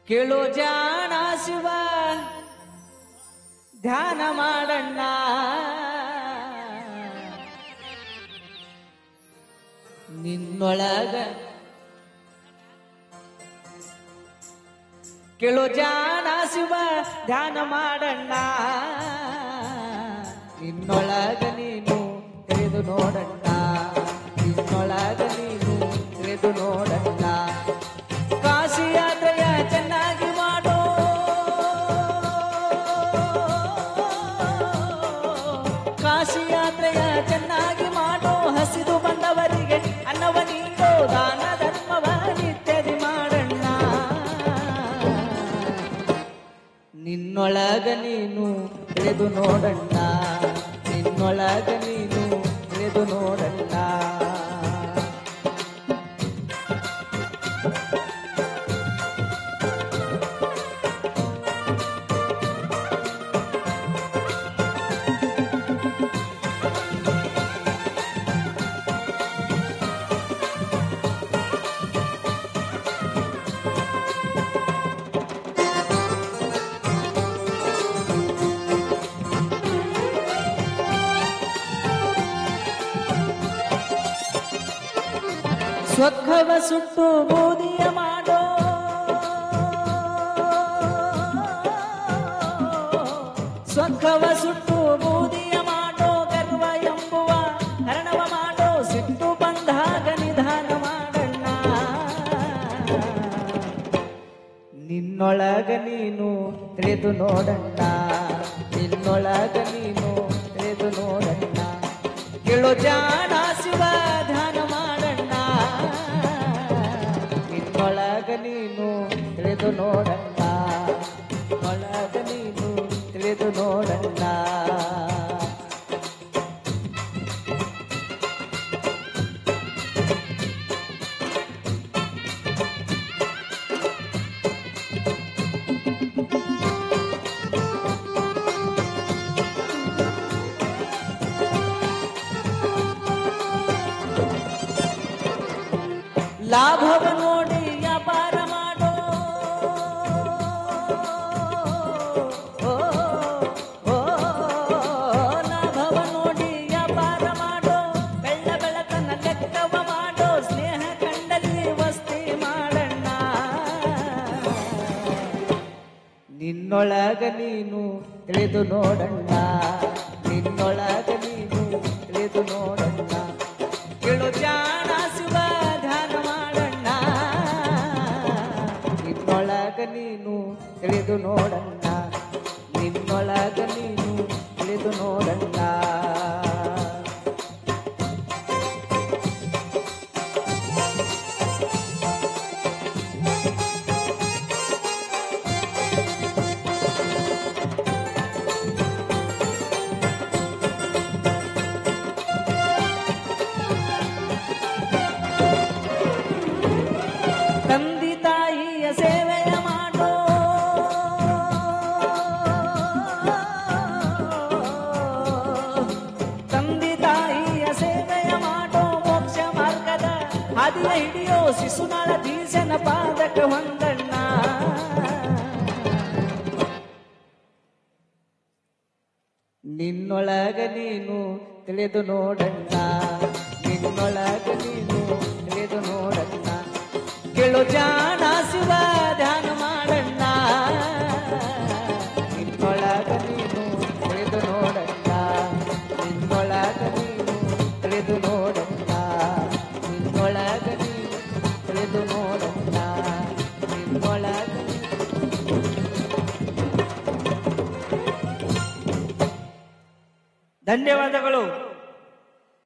ಕೇಳೋ ಜಾಣ ಶಿವ ಧ್ಯಾನ ಮಾಡಣ್ಣ ನಿನ್ನೊಳಗ ಕೇಳೋ ಜಾಣ ಶಿವ ಧ್ಯಾನ ಮಾಡಣ್ಣ ನಿನ್ನೊಳಗ ನೀನು ತಿಳಿದು ನೋಡಣ್ಣ ನಿನ್ನೊಳಗ ನೀನು ತಿಳಿದು ನೋಡಣ್ಣ ಕಾಶಿ ಯಾತ್ರೆಯ ಚೆನ್ನಾಗಿ ಮಾಡೋ ಕಾಶಿ ಯಾತ್ರೆಯ ಚೆನ್ನಾಗಿ ಮಾಡೋ ಹಸಿದು ಬಂದವರಿಗೆ ಅನ್ನವ ನೀಡೋ ದಾನ ಧರ್ಮವ ನಿತ್ಯದಿ ಮಾಡಣ್ಣ ನಿನ್ನೊಳಗ ನೀನು ತಿಳಿದು ನೋಡಣ್ಣ ನಿನ್ನೊಳಗ ನೀನು ತಿಳಿದು ನೋಡಣ್ಣ ಸ್ವರ್ಗವ ಸುಟ್ಟು ಬೂದಿಯ ಮಾಡೋ ಸ್ವರ್ಗವ ಸುಟ್ಟು ಬೂದಿಯ ಮಾಡೋ ಗರ್ವ ಎಂಬುವ ಹರಣವ ಮಾಡೋ ಸಿಟ್ಟು ಬಂದಾಗ ನಿಧಾನ ಮಾಡಣ್ಣ ನಿನ್ನೊಳಗ ನೀನು ತಿಳಿದು ನೋಡಣ್ಣ ನಿನ್ನೊಳಗ ನೀನು ತಿಳಿದು ನೋಡಣ್ಣ ಕೇಳೋ ಜಾಣ ಶಿವ ಧ್ಯಾನ ಮಾಡಣ್ಣ ನಿನ್ನೊಳಗ ನೀನು ತಿಳಿದು ನೋಡಣ್ಣ ಒಳಗ ನೀನು ತಿಳಿದು ನೋಡಣ್ಣ ಲಾಭವ ನೋಡಿ ವ್ಯಾಪಾರ ಮಾಡೋ ಲಾಭವ ನೋಡಿ ವ್ಯಾಪಾರ ಮಾಡೋ ಬೆಳ್ಳ ಬೆಳಕನ್ನ ಲೆಕ್ಕವ ಮಾಡೋ ಸ್ನೇಹ ಕಂಡಲ್ಲಿ ವಸ್ತಿ ಮಾಡಣ್ಣ ನಿನ್ನೊಳಗ ನೀನು ತಿಳಿದು ನೋಡಣ್ಣ ನಿನ್ನೊಳಗ ನೀನು ತಿಳಿದು ನೋಡಣ್ಣ ಕೇಳೋ ಜಾಣ ಶಿವ ಧ್ಯಾನ ಮಾಡಣ್ಣ ನಿನ್ನೊಳಗ ನೀನು ತಿಳಿದು ನೋಡಣ್ಣ ನಿನ್ನೊಳಗ ನೀನು ತಿಳಿದು ನೋಡಣ್ಣ ತಂದೆ ತಾಯಿಯ ಸೇವೆಯ ಮಾಡೋ ತಂದೆ ತಾಯಿಯ ಸೇವೆಯ ಮಾಡೋ ಮೋಕ್ಷ ಮಾರ್ಗದ ಹಾದಿಯ ಹಿಡಿಯೋ ಶಿಶುನಾಳ ದೀಶನ ಪಾದಕ ಹೊಂದಣ್ಣ ನಿನ್ನೊಳಗ ನೀನು ತಿಳಿದು ನೋಡಣ್ಣ ನಿನ್ನೊಳಗ ನೀನು ತಿಳಿದು ನೋಡಣ್ಣ ಕೇಳೋ ಜಾಣ ಶಿವ ಧ್ಯಾನ ಮಾಡಣ್ಣ ನಿನ್ನೊಳಗ ನೀನು ತಿಳಿದು ನೋಡಣ್ಣ ನಿನ್ನೊಳಗ ನೀನು ತಿಳಿದು ನೋಡಣ್ಣ ನಿನ್ನೊಳಗ ನೀನು ತಿಳಿದು ನೋಡಣ್ಣ ನಿನ್ನೊಳಗ ಧನ್ಯವಾದಗಳು.